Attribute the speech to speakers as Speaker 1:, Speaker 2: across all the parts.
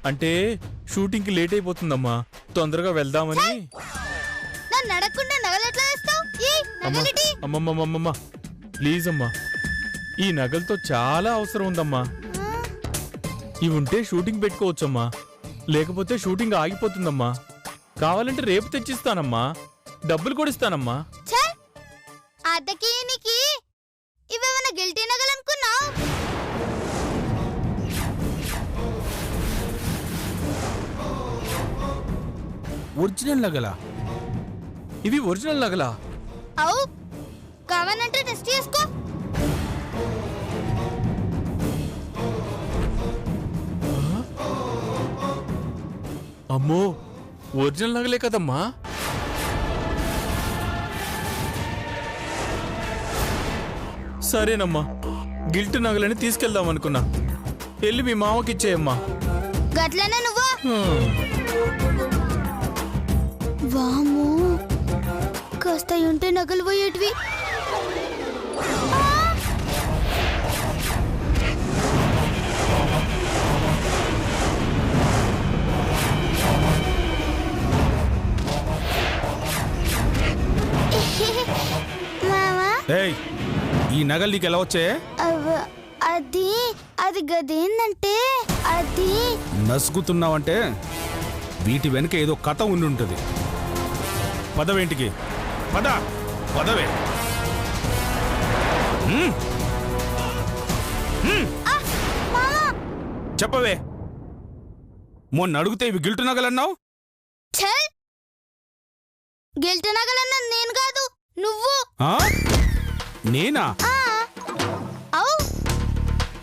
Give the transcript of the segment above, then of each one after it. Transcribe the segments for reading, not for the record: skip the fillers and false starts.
Speaker 1: అంటే షూటింగ్ కి లేట్ అయిపోతుందమ్మా, తొందరగా వెళ్దామని.
Speaker 2: నన్ను అడగకుండా నగలు ఎట్లా వేస్తావు?
Speaker 1: అమ్మమ్మమ్మమ్మమ్మ ప్లీజ్ అమ్మా, ఈ నగలతో చాలా అవసరం ఉందమ్మా. ఇవి ఉంటే షూటింగ్ పెట్టుకోవచ్చమ్మా, లేకపోతే షూటింగ్ ఆగిపోతుందమ్మా. కావాలంటే రేపు తెచ్చిస్తానమ్మా, డబ్బులు కూడా ఇస్తానమ్మా.
Speaker 2: అద్దకి నీకి ఇవేమన్నా గిల్టీ నగలు అనుకున్నావు?
Speaker 1: ఒరిజినల్ నగలా? ఇవి ఒరిజినల్ నగలా?
Speaker 2: అవు, కావాలంటే టెస్ట్ చేసుకో.
Speaker 1: అమ్మో, ఒరిజినల్ నగలే కదమ్మా. సరేనమ్మా, గిల్ట్ నగలని తీసుకెళ్దాం అనుకున్నా. వెళ్ళి మీ మామకి ఇచ్చేయమ్మా.
Speaker 2: గట్లనే నువ్వు. వామ్మో, కాస్త ఉంటే నగలు పోయేటివి.
Speaker 1: ఈ నగలు నీకు ఎలా వచ్చాయే?
Speaker 2: అది గదేందంటే అది
Speaker 1: నసుగుతున్నావంటే వీటి వెనుక ఏదో కథ ఉండి ఉంటుంది. పదవేంటికి? పదవే. చెప్పవే. మొన్న అడిగితే ఇవి గిల్టు నగలన్నావు.
Speaker 2: గిల్టు నగలన్నా నేను కాదు, నువ్వు.
Speaker 1: నేనా?
Speaker 2: అవు,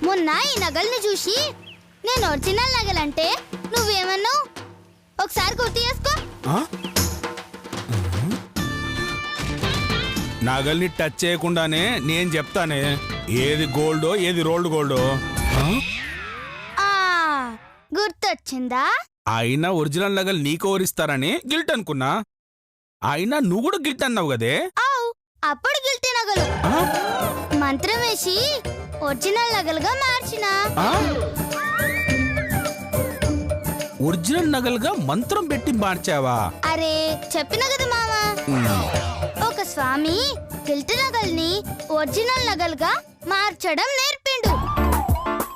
Speaker 2: మొన్న ఈ నగల్ని చూసి నేను ఒరిజినల్ నగలంటే నువ్వేమన్నావు? ఒకసారి గుర్తు చేసుకో.
Speaker 1: నగల్ని టచ్ చేయకుండానే నేను చెప్తానే ఏది గోల్డో ఏది రోల్డ్ గోల్డో.
Speaker 2: గుర్తొచ్చిందా?
Speaker 1: అయినా ఒరిజినల్ నగలు నీకు ఓరిస్తారని గిల్ట్ అనుకున్నా. అయినా నువ్వు కూడా గిల్ట్ అన్నావు కదే.
Speaker 2: అప్పుడు గిల్టీ నగలు మంత్రం వేసి ఒరిజినల్ నగలుగా మార్చిన.
Speaker 1: ఒరిజినల్ నగలుగా మంత్రం పెట్టి మార్చావా?
Speaker 2: అరే చెప్పిన కదా మామా, ఒక స్వామి గిల్టీ నగల్ని ఒరిజినల్ నగలుగా మార్చడం నేర్పిండు.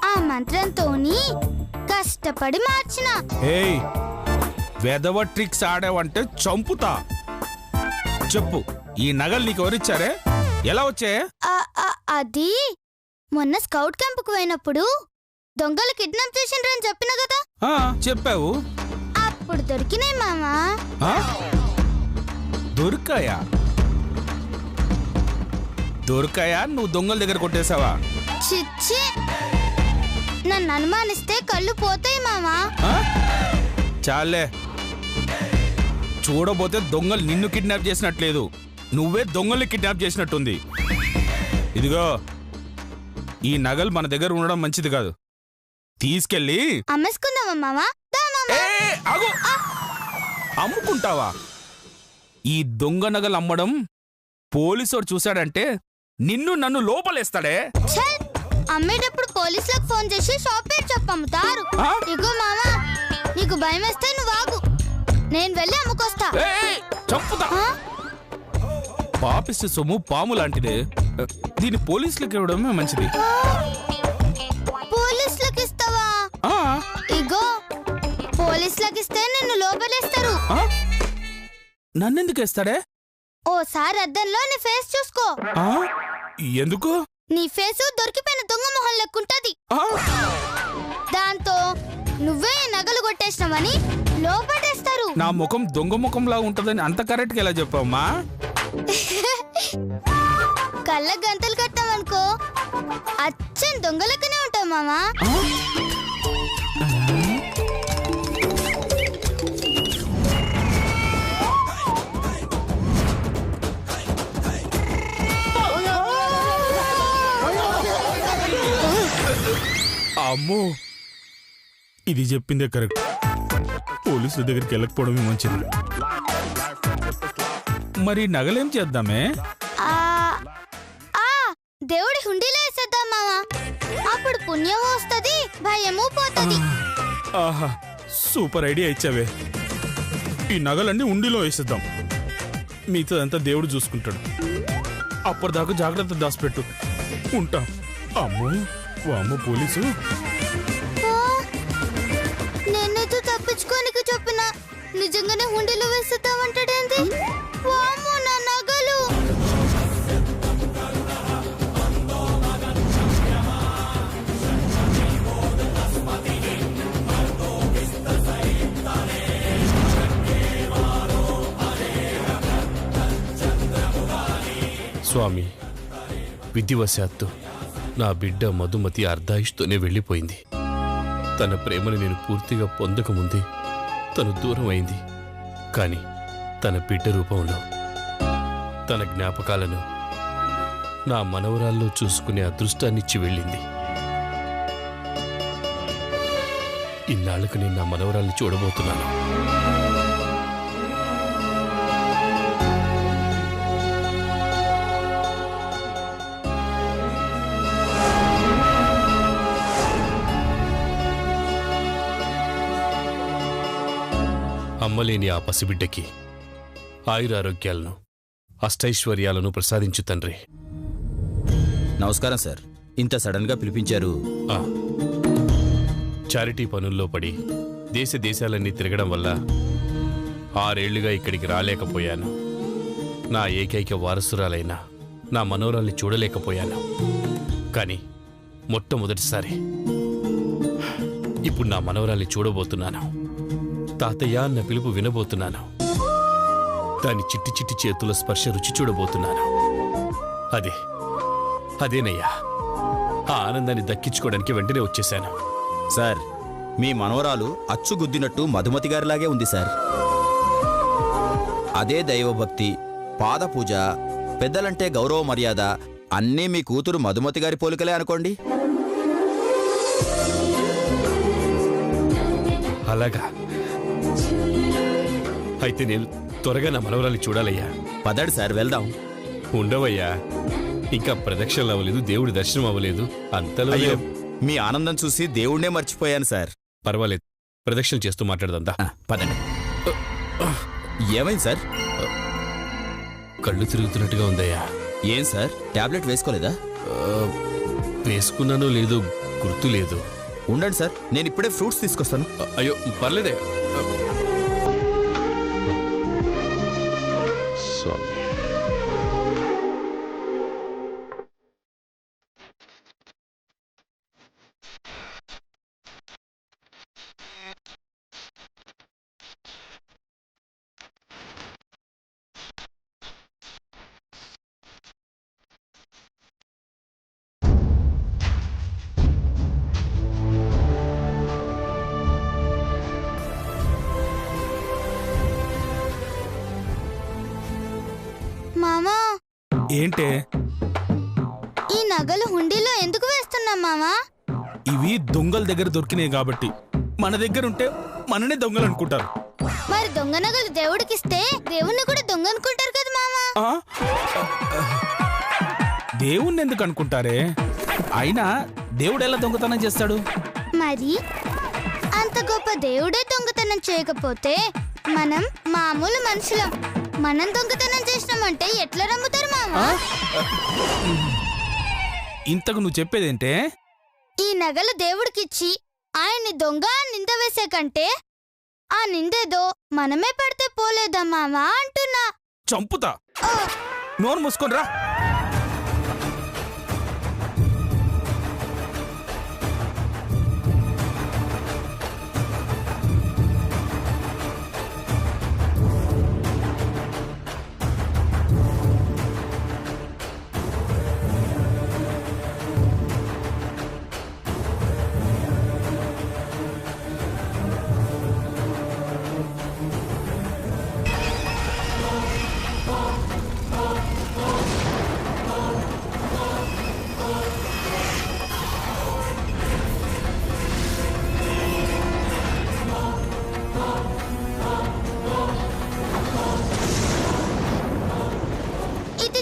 Speaker 2: ఆ మంత్రంతోని కష్టపడి మార్చిన.
Speaker 1: ఏయ్, వెదవ ట్రిక్స్ ఆడావంటే చంపుతా. చెప్పు, ఈ నగలు నీకు ఎవరిచ్చారే? ఎలా వచ్చాయే?
Speaker 2: అది మొన్న స్కౌట్ క్యాంపుకు పోయినప్పుడు దొంగలు కిడ్నాప్ చేసిండ్రని చెప్పిన కదా.
Speaker 1: చెప్పావు.
Speaker 2: అప్పుడు దొరికినాయి మామా.
Speaker 1: దొరికాయా? నువ్వు దొంగల దగ్గర కొట్టేశావా?
Speaker 2: చిచ్చి, నన్ను అనుమానిస్తే కళ్ళు పోతాయి మామా.
Speaker 1: చాలే, చూడబోతే దొంగలు నిన్ను కిడ్నాప్ చేసినట్లేదు, నువ్వే దొంగల్ని కిడ్నాప్ చేసినట్టుంది. ఇదిగో, ఈ నగలు మన దగ్గర ఉండడం మంచిది కాదు. తీసుకెళ్ళి
Speaker 2: అమ్మేసుకుందామా మామా?
Speaker 1: అమ్ముకుంటావా? ఈ దొంగ నగలు అమ్మడం పోలీసోడు చూశాడంటే నిన్ను నన్ను లోపలేస్తాడే.
Speaker 2: అమ్మేటప్పుడు పోలీసులకు ఫోన్ చేసి షాప్ పేరు చెప్పమ్ముతారు. ఇగో మామా, నీకు భయం వేస్తే నువ్వు ఆగు, నేను వెళ్ళి అమ్ముకొస్తా.
Speaker 1: చంపుతా. పాపిస్తే సొమ్ము పాము లాంటిదే, దీని పోలీసులకు ఇవ్వడమే మంచిది.
Speaker 2: పోలీసులకు ఇస్తావా? ఇగో, పోలీసులకు ఇస్తే నిన్ను లోపలేస్తారు.
Speaker 1: నన్నెందుకు వేస్తాడే?
Speaker 2: ఓసారి అద్దంలో నీ ఫేస్ చూసుకో.
Speaker 1: ఎందుకు?
Speaker 2: నీ ఫేసు దొరికిపోయిన దొంగ మొహం లెక్కుంటది. దాంతో నువ్వే నగలు కొట్టేసినవని లోపడేస్తారు.
Speaker 1: నా ముఖం దొంగ ముఖంలా ఉంటదని అంత కరెక్ట్ గా ఎలా చెప్పమ్మా?
Speaker 2: కళ్ళ గంతలు కట్టామనుకో అచ్చం దొంగలక్కనే ఉంటావు మామా.
Speaker 1: అమ్మో, ఇది చెప్పిందే కరెక్ట్. పోలీసుల దగ్గరికి వెళ్ళకపోవడమే మంచిది. మరి నగలేం చేద్దామే?
Speaker 2: దేవుడి హుండీలో వేసేద్దాం మావా, అప్పుడు పుణ్యం వస్తుంది, భయము పోతుంది.
Speaker 1: ఆహా, సూపర్ ఐడియా ఇచ్చావే. ఈ నగలన్నీ ఉండిలో వేసేద్దాం. మిగతాదంతా దేవుడు చూసుకుంటాడు. అప్పటిదాకా జాగ్రత్త దాచిపెట్టు. ఉంటా. అమ్మో అమ్మ పోలీసు.
Speaker 2: నేనేదో తప్పించుకోనికి చెప్పిన నిజంగానే హుండీలో వేసేద్దామంటాడేంది? వామ్మో నా నగలు.
Speaker 3: స్వామి, విధివశాత్తు నా బిడ్డ మధుమతి అర్ధాయుష్తోనే వెళ్ళిపోయింది. తన ప్రేమను నేను పూర్తిగా పొందకముందే తను దూరం అయింది. కాని తన బిడ్డ రూపంలో తన జ్ఞాపకాలను నా మనవరాల్లో చూసుకునే అదృష్టాన్నిచ్చి వెళ్ళింది. ఇన్నాళ్లకు నేను నా మనవరాల్ని చూడబోతున్నాను. అమ్మలేని ఆ పసిబిడ్డకి ఆయురారోగ్యాలను అష్టైశ్వర్యాలను ప్రసాదించు తండ్రి.
Speaker 4: నమస్కారం సార్. ఇంత సడన్ గా పిలిపించారు?
Speaker 3: చారిటీ పనుల్లో పడి దేశ దేశాలన్నీ తిరగడం వల్ల 6 ఏళ్లుగా ఇక్కడికి రాలేకపోయాను. నా ఏకైక వారసురాలైన నా మనవరాల్ని చూడలేకపోయాను. కానీ మొట్టమొదటిసారి ఇప్పుడు నా మనవరాల్ని చూడబోతున్నాను. తాతయ్య అన్న పిలుపు వినబోతున్నాను. దాని చిట్టి చిట్టి చేతుల స్పర్శ రుచి చూడబోతున్నాను. అదేనయ్యా, ఆ ఆనందాన్ని దక్కించుకోవడానికి వెంటనే వచ్చేశాను.
Speaker 4: సార్, మీ మనవరాలు అచ్చుగుద్దినట్టు మధుమతి గారిలాగే ఉంది సార్. అదే దైవభక్తి, పాదపూజ, పెద్దలంటే గౌరవ మర్యాద అన్నీ మీ కూతురు మధుమతి గారి పోలికలే అనుకోండి.
Speaker 3: అలాగా? అయితే నేను త్వరగా నా మనవరాల్ని చూడాలయ్యా.
Speaker 4: పదండి సార్, వెళ్దాం.
Speaker 3: ఉండవయ్యా, ఇంకా ప్రదక్షిణలు అవ్వలేదు, దేవుడి దర్శనం అవ్వలేదు. అంతలో
Speaker 4: అయ్యో, మీ ఆనందం చూసి దేవుణ్ణే మర్చిపోయాను సార్.
Speaker 3: పర్వాలేదు, ప్రదక్షిణ చేస్తూ మాట్లాడదా.
Speaker 4: పదండి. ఏమైంది సార్?
Speaker 3: కళ్ళు తిరుగుతున్నట్టుగా ఉందయ్యా.
Speaker 4: ఏం సార్, టాబ్లెట్ వేసుకోలేదా?
Speaker 3: వేసుకున్నానో లేదో గుర్తు లేదు.
Speaker 4: ఉండండి సార్, నేను ఇప్పుడే ఫ్రూట్స్ తీసుకొస్తాను.
Speaker 3: అయ్యో పర్లేదే.
Speaker 2: మామా,
Speaker 1: ఏంటే?
Speaker 2: ఈ నగలు హుండీలో ఎందుకు వేస్తున్నాం మామా?
Speaker 1: ఇవి దొంగల దగ్గర దొరికినాయి కాబట్టి. మన దగ్గర ఉంటే మననే దొంగలు అనుకుంటారు.
Speaker 2: మరి దొంగ నగలు దేవుడికిస్తే దేవుణ్ణి కూడా దొంగ అనుకుంటారు కదా మామా.
Speaker 1: దేవుణ్ణి ఎందుకు అనుకుంటారే? అయినా దేవుడు ఎలా దొంగతనం చేస్తాడు?
Speaker 2: మరి అంత గొప్ప దేవుడే దొంగతనం చేయకపోతే మనం మామూలు మనుషులం. మనం దొంగతనం చేసినామంటే ఎట్లా నమ్ముతారు మామా?
Speaker 1: ఇంతకు నువ్వు చెప్పేదేంటే?
Speaker 2: ఈ నగలు దేవుడికిచ్చి ఆయన్ని దొంగ నింద వేసే కంటే ఆ నిందేదో మనమే పడితే పోలేదా మామా అంటున్నా.
Speaker 1: చంపుతా. నోరు మూసుకొనిరా.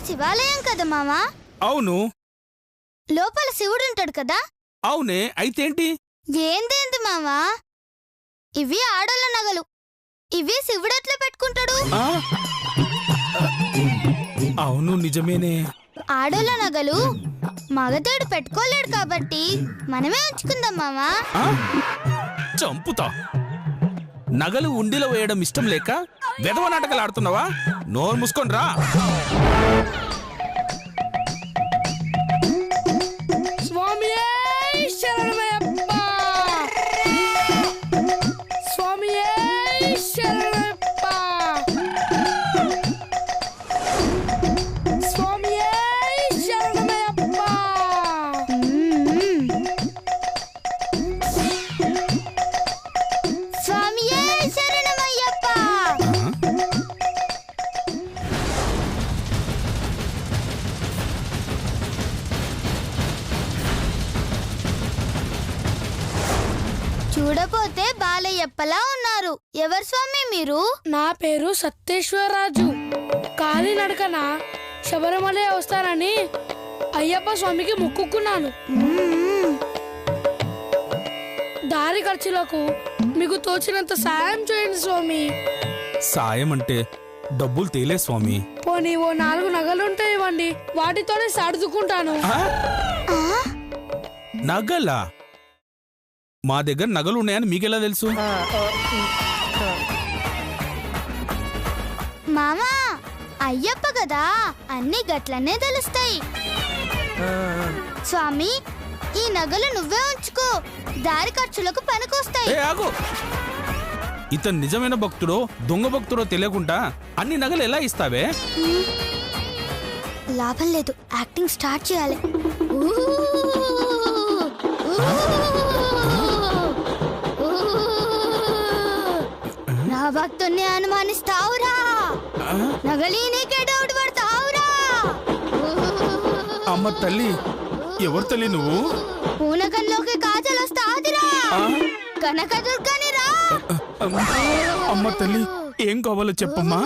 Speaker 2: శివాలయం కదా మామా?
Speaker 1: అవును.
Speaker 2: లోపల శివుడు ఉంటాడు కదా?
Speaker 1: అవునే. అయితేంటి?
Speaker 2: ఏందేంది మామా, ఇవి ఆడోళ్ళ నగలు. ఇవి శివుడెట్లా పెట్టుకుంటాడు?
Speaker 1: ఆ? అవును నిజమేనే.
Speaker 2: ఆడోళ్ళ నగలు మగదేవుడు పెట్టుకోలేడు కాబట్టి మనమే ఉంచుకుందాం మామా.
Speaker 1: ఆ? చంపుతా. నగలు ఉండిలో వేయడం ఇష్టం లేక వెధవ నాటకాలు ఆడుతున్నావా? నోరు మూసుకొని రా.
Speaker 5: స్వామియే శరణమయ్యప్ప, స్వామియే శరణమయ్యప్ప, స్వామియే శరణమయ్యప్ప.
Speaker 2: స్వామియే శరణమయ్యప్ప. చూడపోతే బాలయ్యప్పలా ఉన్నారు. ఎవరు స్వామి మీరు?
Speaker 5: నా పేరు సత్యేశ్వరరాజు. కాలినడకన శబరిమల వస్తానని అయ్యప్ప స్వామికి మొక్కుకున్నాను. దారి ఖర్చులకు మీకు తోచినంత సాయం చేయండి స్వామి.
Speaker 1: సాయం అంటే డబ్బులు తేలే స్వామి.
Speaker 5: పోనీ ఓ 4 నగలుంటే ఇవ్వండి, వాటితోనే సర్దుకుంటాను.
Speaker 1: ఆ? నగలా? మా దగ్గర నగలు ఉన్నాయని మీకెలా తెలుసు?
Speaker 2: మామా అయ్యప్ప కదా, అన్ని గట్లనే తెలుస్తాయి. స్వామి ఈ నగలు నువ్వే ఉంచుకో, దారి ఖర్చులకు పనికొస్తాయి.
Speaker 1: ఏ ఆగు. ఇతను నిజమైన భక్తుడో దొంగ భక్తుడో తెలియకుండా అన్ని నగలు ఎలా ఇస్తావే?
Speaker 2: లాభం లేదు, యాక్టింగ్ స్టార్ట్ చేయాలి. నా భక్తుణ్ణి అనుమానిస్తావురా, నగలి నీకే డౌట్ పడతావురా.
Speaker 1: అమ్మ తల్లి, ఎవరు తల్లి నువ్వు?
Speaker 2: పూనకంలోకి కాజలు వస్తాదిరా, కనకదుర్గని రా.
Speaker 1: అమ్మ తల్లి, ఏం కావాలో చెప్పమ్మా.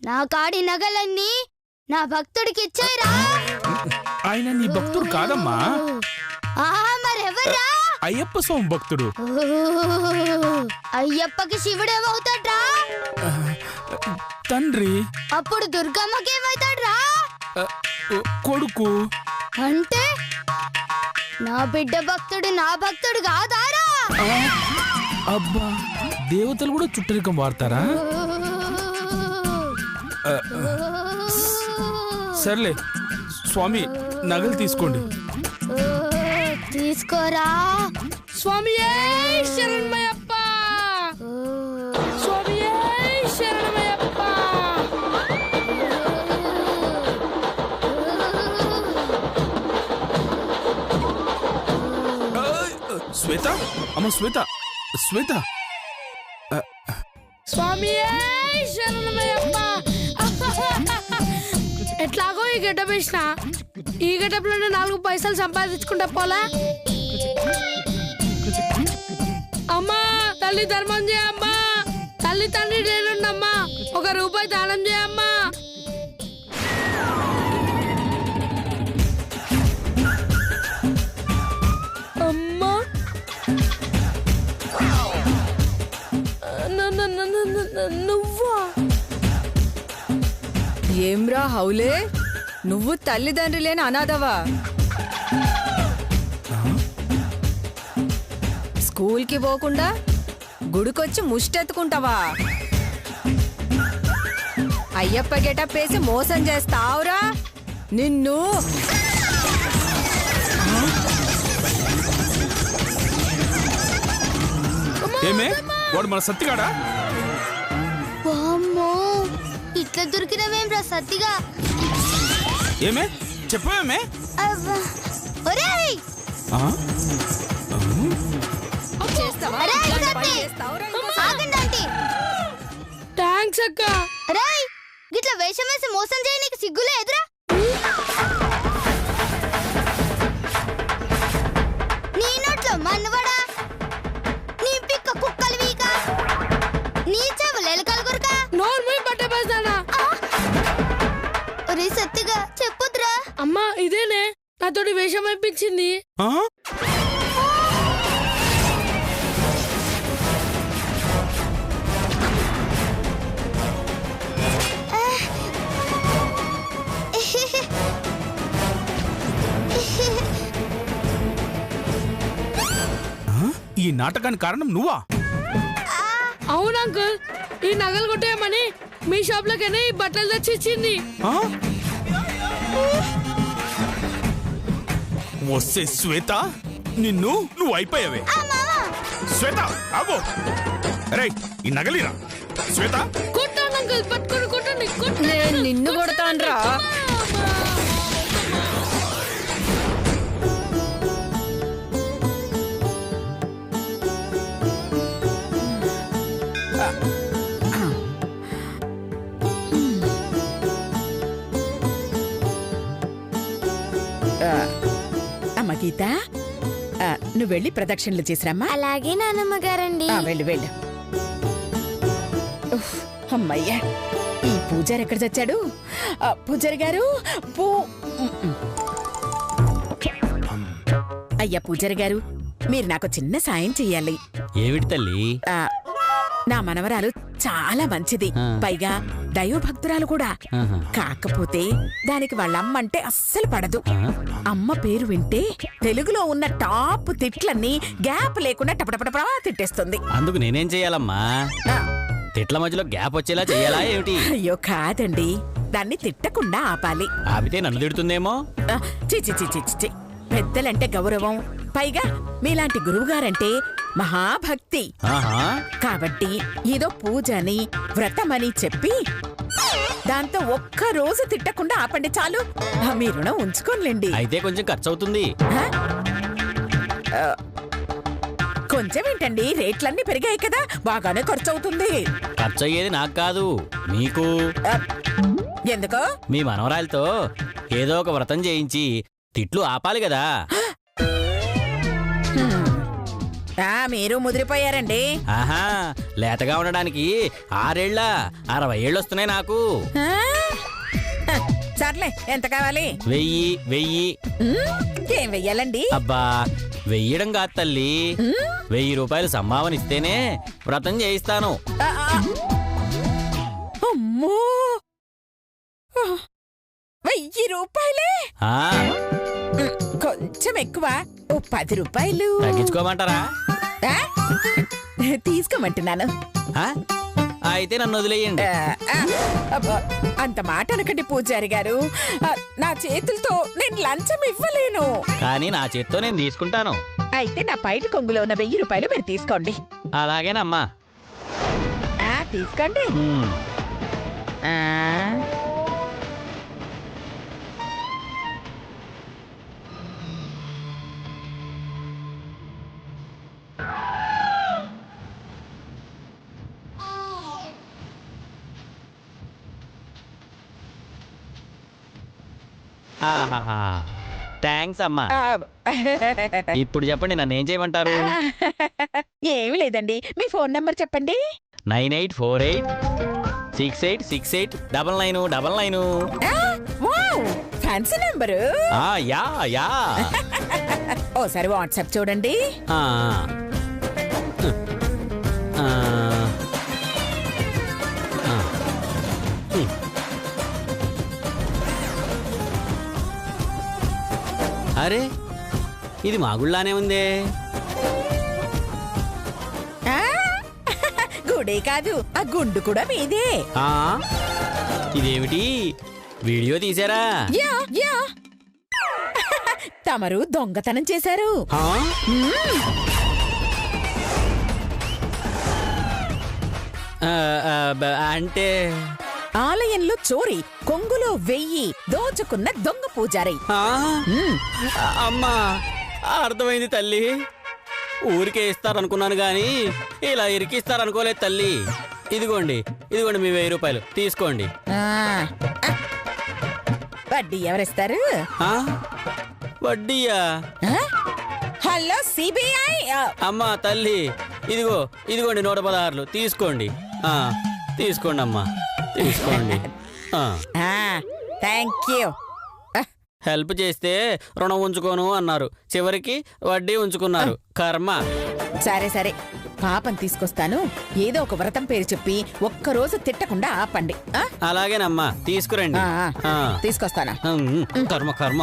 Speaker 2: నా కాడి నగలన్నీ నా భక్తుడికి ఇచ్చేరా.
Speaker 1: ఆయన నీ భక్తుడు కాదమ్మా,
Speaker 2: మరెవర్రా?
Speaker 1: అయ్యప్ప స్వామి భక్తుడు.
Speaker 2: అయ్యప్పకి శివుడేమవుతాడ్రా?
Speaker 1: తండ్రి.
Speaker 2: అప్పుడు దుర్గమ్మకి ఏమవుతాడ్రా?
Speaker 1: కొడుకు.
Speaker 2: అంటే నా బిడ్డ భక్తుడు నా భక్తుడు కాదారా?
Speaker 1: అబ్బా, దేవతలు కూడా చుట్టరికం వాడతారా? సర్లే స్వామి, నగలు తీసుకోండి.
Speaker 2: తీసుకోరా.
Speaker 5: స్వామియే శరణమయ్యప్ప, స్వామియే శరణమయ్యప్ప.
Speaker 1: శ్వేత, అమ్మ శ్వేత, శ్వేత.
Speaker 5: స్వామియే శరణమయ్యప్ప. ఎట్లాగో ఈ గెటప్ వేసిన, ఈ గెటప్ లోనే 4 పైసలు సంపాదించుకుంటా పోలా. అమ్మా తల్లి ధర్మం చేయమ్మా, తల్లి తండ్రి నేనున్నమ్మా, 1 రూపాయి దానం చేయమ్మా. అమ్మా నువ్వా?
Speaker 6: ఏమ్రా హౌలే, నువ్వు తల్లిదండ్రి లేని అనాథవా? స్కూల్కి పోకుండా గుడికొచ్చి ముష్టెత్తుకుంటావా? అయ్యప్ప గెటప్ వేసి మోసం చేస్తావురా నిన్ను.
Speaker 1: ఏమే, వాడు మన సత్తిగాడా?
Speaker 2: వామ్మో, ఇట్లా దొరికినవేంరా సత్తిగా?
Speaker 1: ఏమే చెప్పవేమే?
Speaker 2: అవ్వా. ఒరేయ్
Speaker 6: చేస్తావా?
Speaker 2: అరేయ్,
Speaker 6: ఇలాంటి
Speaker 2: సత్తి!
Speaker 6: పని చేస్తావురా?
Speaker 2: ఆగండి ఆంటీ.
Speaker 5: థ్యాంక్స్ అక్క.
Speaker 2: రేయ్ గిట్ల వేషం వేసి మోసం చేయ నీకు సిగ్గులే ఎదురా? నీ నోట్లో మన్నువడా, నీ పిక్క కుక్కలు వీక, నీ చెవులు ఎలుకలు గురక.
Speaker 5: నోరు మూయి బట్ట బస్తానా.
Speaker 2: ఒరే సత్తిగా చెప్పుద్రా.
Speaker 5: అమ్మా ఇదేనే నాతోటి వేషం అయిపించింది.
Speaker 1: ఆ? నాటకానికి కారణం నువ్వా?
Speaker 5: అవును అంకుల్, ఈ నగలు కొట్టేయమని మీ షాప్ లోకైనా ఈ బట్టలు తెచ్చి ఇచ్చింది.
Speaker 1: ఆ? వస్తే శ్వేత, నువ్వు అయిపోయావే. శ్వేత ఆగో, రే ఈ నగలిరా. శ్వేత
Speaker 5: కొట్టాను అంకుల్, పట్టుకొని కొట్టండి.
Speaker 6: నేను నిన్ను కొడతాన్రా.
Speaker 7: అమ్మ గీత, నువ్వు వెళ్ళి ప్రదక్షిణలు చేసిరమ్మా.
Speaker 2: అలాగే నానమ్మ గారండి.
Speaker 7: వెళ్ళు వెళ్ళు. ఉఫ్, అమ్మయ్యా, ఈ పూజారి ఎక్కడ చచ్చాడు? పూజారి గారు, అయ్యా పూజారి గారు, మీరు నాకు చిన్న సాయం చెయ్యాలి.
Speaker 8: ఏమిటి తల్లి?
Speaker 7: నా మనవరాలు చాలా మంచిది, పైగా దైవభక్తురాలు కూడా. కాకపోతే దానికి వాళ్ళమ్మ అంటే అస్సలు పడదు. అమ్మ పేరు వింటే తెలుగులో ఉన్న టాప్ తిట్లన్నీ గ్యాప్ లేకుండా టపటపటపా తిట్టేస్తుంది.
Speaker 8: అందుకు నేనేం చెయ్యాలమ్మా? తిట్ల మధ్యలో గ్యాప్ వచ్చేలా చెయ్యాలా ఏమిటి?
Speaker 7: అయ్యో కాదండి, దాన్ని తిట్టకుండా ఆపాలి.
Speaker 8: ఆపితే నన్ను తిడుతుందేమో.
Speaker 7: చిచి చిచి చిచి, పెద్దలంటే గౌరవం, పైగా మీలాంటి గురువుగారంటే మహాభక్తి. కాబట్టి ఏదో పూజని వ్రతమని చెప్పి దాంతో ఒక్క రోజు తిట్టకుండా ఆపండి చాలు. మీ రుణం ఉంచుకోలేండి.
Speaker 8: అయితే కొంచెం ఖర్చు అవుతుంది.
Speaker 7: కొంచెం ఏంటండి, రేట్లన్నీ పెరిగాయి కదా, బాగానే ఖర్చు అవుతుంది.
Speaker 8: ఖర్చు అయ్యేది నాకు కాదు, మీకు.
Speaker 7: ఎందుకో?
Speaker 8: మీ మనవరాలతో ఏదో ఒక వ్రతం చేయించి తిట్లు ఆపాలి కదా.
Speaker 7: మీరు ముదిరిపోయారండి.
Speaker 8: ఆహా, లేతగా ఉండడానికి 6 ఏళ్ళ 60 ఏళ్ళు వస్తున్నాయి నాకు.
Speaker 7: సర్లే, ఎంత కావాలి?
Speaker 8: 1000.
Speaker 7: ఏం వెయ్యాలండి?
Speaker 8: అబ్బా, వెయ్యడం కాదు తల్లి, 1000 రూపాయలు సంభావన ఇస్తేనే వ్రతం చేయిస్తాను.
Speaker 7: అమ్మో, 1000 రూపాయలే? కొంచెం ఎక్కువ, ఓ 10 రూపాయలు
Speaker 8: తగ్గించుకోమంటారా?
Speaker 7: తీసుకోమంటున్నాను.
Speaker 8: అయితే నన్ను వదిలేయండి.
Speaker 7: అంత మాట అనకండి పూజారి గారు, నా చేతులతో నేను లంచం ఇవ్వలేను.
Speaker 8: కానీ నా చేత్తో నేను తీసుకుంటాను.
Speaker 7: అయితే నా పైటి కొంగులో ఉన్న 1000 రూపాయలు మీరు తీసుకోండి.
Speaker 8: అలాగేనమ్మా.
Speaker 7: తీసుకోండి.
Speaker 8: థ్యాంక్స్ అమ్మా. ఇప్పుడు చెప్పండి, నన్ను ఏం చేయమంటారు?
Speaker 7: ఏమి లేదండి, మీ ఫోన్ నంబర్ చెప్పండి.
Speaker 8: 9848686899.
Speaker 7: Fancy number.
Speaker 8: యా.
Speaker 7: ఓసారి వాట్సాప్ చూడండి.
Speaker 8: అరే, ఇది మా గుళ్ళానే ఉందే.
Speaker 7: గుడే కాదు, ఆ గుండు కూడా మీదే.
Speaker 8: ఇదేమిటి, వీడియో తీసారా?
Speaker 7: యా. తమరు దొంగతనం చేశారు.
Speaker 8: అంటే
Speaker 7: ఆలయంలో చోరీ, కొంగులో 1000 దోచుకున్న దొంగ పూజారి.
Speaker 8: అమ్మా, అర్థమైంది తల్లి. ఊరికే ఇస్తారనుకున్నాను గాని ఇలా ఇరికిస్తారనుకోలేదు తల్లి. ఇదిగోండి మీ 1000 రూపాయలు తీసుకోండి.
Speaker 7: వడ్డీ ఎవరిస్తారు?
Speaker 8: వడ్డీయా?
Speaker 7: Hello CBI.
Speaker 8: అమ్మా తల్లి, ఇదిగోండి 116 తీసుకోండి. తీసుకోండి అమ్మా, తీసుకోండి.
Speaker 7: Thank you.
Speaker 8: హెల్ప్ చేస్తే రుణం ఉంచుకోను అన్నారు, చివరికి వడ్డీ ఉంచుకున్నారు. కర్మ.
Speaker 7: సరే, పాపం తీసుకొస్తాను. ఏదో ఒక వ్రతం పేరు చెప్పి ఒక్కరోజు తిట్టకుండా ఆపండి.
Speaker 8: అలాగేనమ్మా, తీసుకురండి.
Speaker 7: తీసుకొస్తానా?
Speaker 8: కర్మ.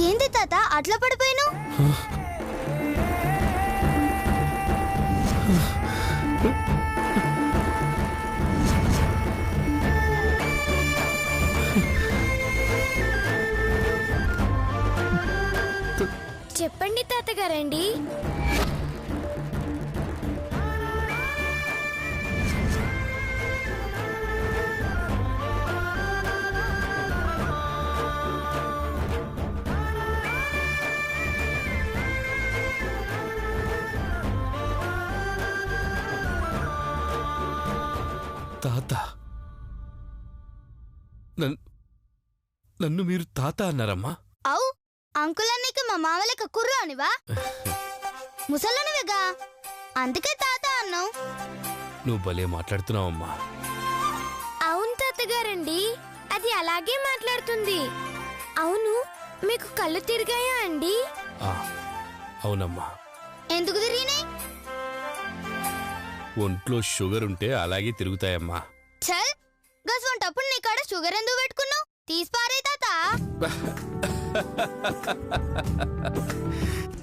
Speaker 2: ఏంది తాత అట్లా పడిపోయాను? చెప్పండి తాతగారండి.
Speaker 3: తాత నన్ను మీరు తాత అన్నారమ్మా?
Speaker 2: అవు అంకుల్ అన్నకి మా మామలకి కుర్రు అనివా? ముసలనివిగా, అందుకే తాత అన్నావు.
Speaker 3: నువ్వు భలే మాట్లాడుతున్నావమ్మా.
Speaker 2: అవును తాతగారండి, అది అలాగే మాట్లాడుతుంది. అవును, మీకు కళ్ళు తిరిగాయా అండి?
Speaker 3: ఆ, అవునమ్మా.
Speaker 2: ఎందుకు తిరిగినాయి?
Speaker 3: ఒంట్లో షుగర్ ఉంటే అలాగే తిరుగుతాయమ్మా.
Speaker 2: చల్, గసవంటప్పుడు నీ కాడ షుగర్ ఎందుకు పెట్టుకున్నావు? తీసిపారే తాత.